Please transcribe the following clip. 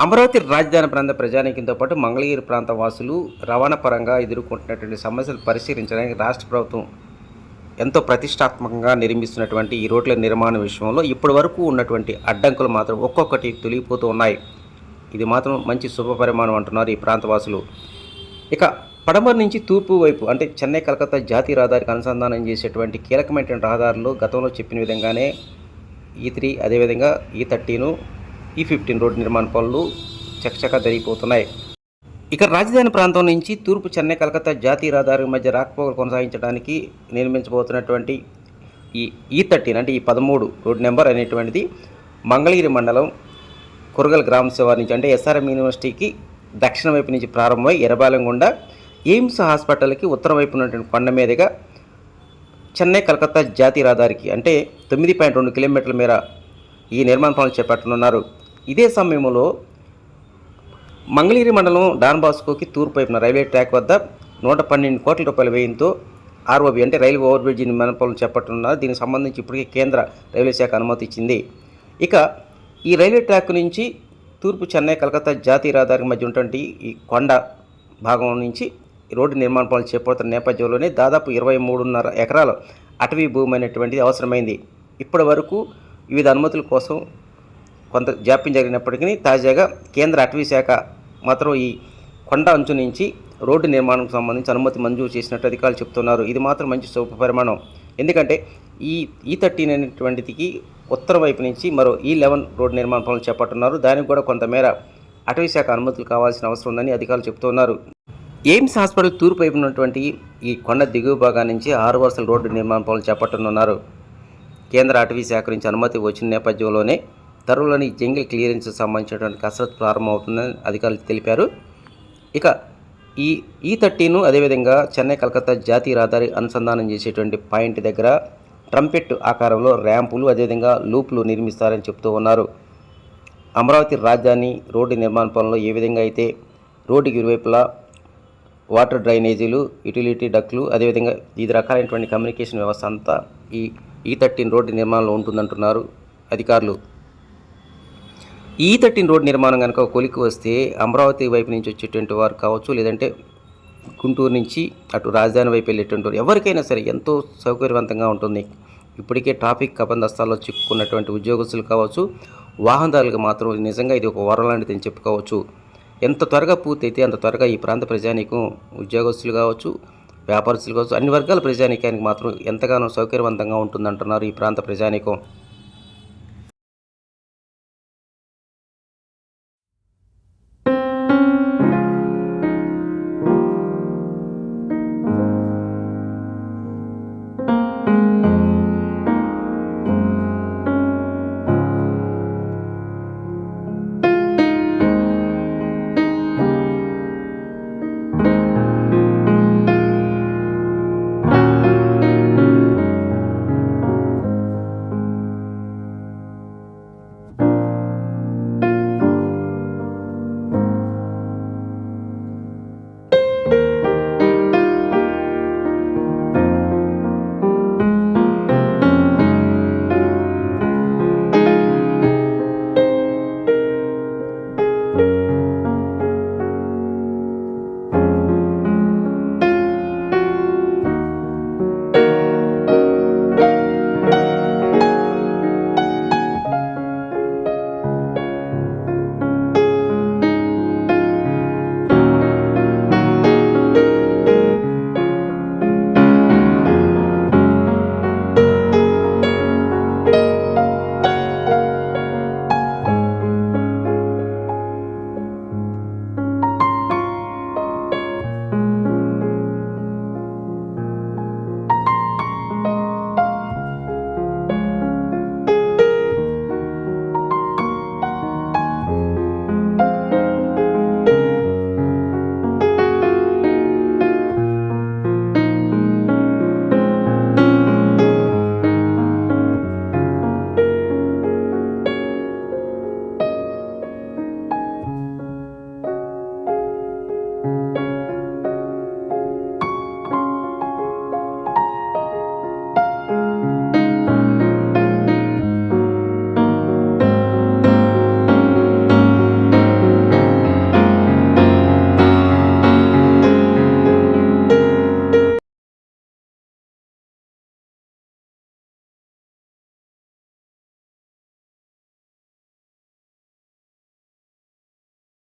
అమరావతి రాజధాని ప్రాంత ప్రజానీకంతో పాటు మంగళగిరి ప్రాంత వాసులు రవాణా పరంగా ఎదుర్కొంటున్నటువంటి సమస్యలు పరిశీలించడానికి రాష్ట్ర ప్రభుత్వం ఎంతో ప్రతిష్టాత్మకంగా నిర్మిస్తున్నటువంటి ఈ రోడ్ల నిర్మాణ విషయంలో ఇప్పటి వరకు ఉన్నటువంటి అడ్డంకులు మాత్రం ఒక్కొక్కటి తొలగిపోతూ ఉన్నాయి. ఇది మాత్రం మంచి శుభపరిమాణం అంటున్నారు ఈ ప్రాంతవాసులు. ఇక పడమర నుంచి తూర్పు వైపు అంటే చెన్నై కలకత్తా జాతీయ రహదారికి అనుసంధానం చేసేటువంటి కీలకమైన రహదారులు గతంలో చెప్పిన విధంగానే E3 అదేవిధంగా E13 E15 రోడ్డు నిర్మాణ పనులు చకచకా జరిగిపోతున్నాయి. ఇక రాజధాని ప్రాంతం నుంచి తూర్పు చెన్నై కలకత్తా జాతీయ రహదారి మధ్య రాకపోకలు కొనసాగించడానికి నిర్మించబోతున్నటువంటి ఈ E13 అంటే ఈ 13 రోడ్ నెంబర్ అనేటువంటిది మంగళగిరి మండలం కురగల్ గ్రామ శివారు నుంచి అంటే SRM యూనివర్సిటీకి దక్షిణ వైపు నుంచి ప్రారంభమై ఎర్రబాలెం గుండా ఎయిమ్స్ హాస్పిటల్కి ఉత్తరం వైపు ఉన్నటువంటి కొండ మీదుగా చెన్నై కలకత్తా జాతీయ రహదారికి అంటే 9.2 కిలోమీటర్ల మేర ఈ నిర్మాణ పనులు చేపట్టనున్నారు. ఇదే సమయంలో మంగళగిరి మండలం డాన్ బాస్కోకి తూర్పు వైపున రైల్వే ట్రాక్ వద్ద 112 కోట్ల రూపాయల వ్యయంతో ROB అంటే రైల్వే ఓవర్ బ్రిడ్జి నిర్మాణ పనులు చేపట్టనున్నారు. దీనికి సంబంధించి ఇప్పటికే కేంద్ర రైల్వే శాఖ అనుమతి ఇచ్చింది. ఇక ఈ రైల్వే ట్రాక్ నుంచి తూర్పు చెన్నై కలకత్తా జాతీయ రహదారికి మధ్య ఉన్నటువంటి ఈ కొండ భాగం నుంచి రోడ్డు నిర్మాణ పనులు చేపడుతున్న నేపథ్యంలోనే దాదాపు 23.5 ఎకరాల అటవీ భూమి అనేటువంటిది అవసరమైంది. ఇప్పటి వరకు వివిధ అనుమతుల కోసం కొంత జాప్యం జరిగినప్పటికీ తాజాగా కేంద్ర అటవీ శాఖ మాత్రం ఈ కొండ అంచు నుంచి రోడ్డు నిర్మాణంకు సంబంధించి అనుమతి మంజూరు చేసినట్టు అధికారులు చెప్తున్నారు. ఇది మాత్రం మంచి శుభ పరిమాణం. ఎందుకంటే ఈ E13 అనేటువంటిది ఉత్తర వైపు నుంచి మరో E11 రోడ్డు నిర్మాణ పనులు చేపట్టున్నారు. దానికి కూడా కొంతమేర అటవీ శాఖ అనుమతులు కావాల్సిన అవసరం ఉందని అధికారులు చెప్తున్నారు. ఎయిమ్స్ హాస్పిటల్ తూర్పు వైపు ఉన్నటువంటి ఈ కొండ దిగువ భాగం నుంచి 6 వరుసల రోడ్డు నిర్మాణ పనులు చేపట్టనున్నారు. కేంద్ర అటవీ శాఖ నుంచి అనుమతి వచ్చిన నేపథ్యంలోనే త్వరలోని జంగిల్ క్లియరెన్స్ సంబంధించినటువంటి కసరత్తు ప్రారంభమవుతుందని అధికారులు తెలిపారు. ఇక ఈ E13 అదేవిధంగా చెన్నై కలకత్తా జాతీయ రహదారి అనుసంధానం చేసేటువంటి పాయింట్ దగ్గర ట్రంపెట్ ఆకారంలో ర్యాంపులు అదేవిధంగా లూప్లు నిర్మిస్తారని చెప్తూ ఉన్నారు. అమరావతి రాజధాని రోడ్డు నిర్మాణ పనుల్లో ఏ విధంగా అయితే రోడ్డుకి ఇరువైపులా వాటర్ డ్రైనేజీలు యుటిలిటీ డక్లు అదేవిధంగా వివిధ రకాలైనటువంటి కమ్యూనికేషన్ వ్యవస్థ అంతా ఈ E13 రోడ్డు నిర్మాణంలో ఉంటుందంటున్నారు అధికారులు. E13 రోడ్డు నిర్మాణం కనుక కొలికి వస్తే అమరావతి వైపు నుంచి వచ్చేటువంటి వారు కావచ్చు, లేదంటే గుంటూరు నుంచి అటు రాజధాని వైపు వెళ్ళేటువంటి వారు ఎవరికైనా సరే ఎంతో సౌకర్యవంతంగా ఉంటుంది. ఇప్పటికే ట్రాఫిక్ కబందస్తాల్లో చిక్కుకున్నటువంటి ఉద్యోగస్తులు కావచ్చు, వాహనదారులకు మాత్రం నిజంగా ఇది ఒక వరం లాంటిదని చెప్పుకోవచ్చు. ఎంత త్వరగా పూర్తయితే అంత త్వరగా ఈ ప్రాంత ప్రజానీకం ఉద్యోగస్తులు కావచ్చు, వ్యాపారస్తులు కావచ్చు, అన్ని వర్గాల ప్రజానీకానికి మాత్రం ఎంతగానో సౌకర్యవంతంగా ఉంటుందంటున్నారు ఈ ప్రాంత ప్రజానీకం.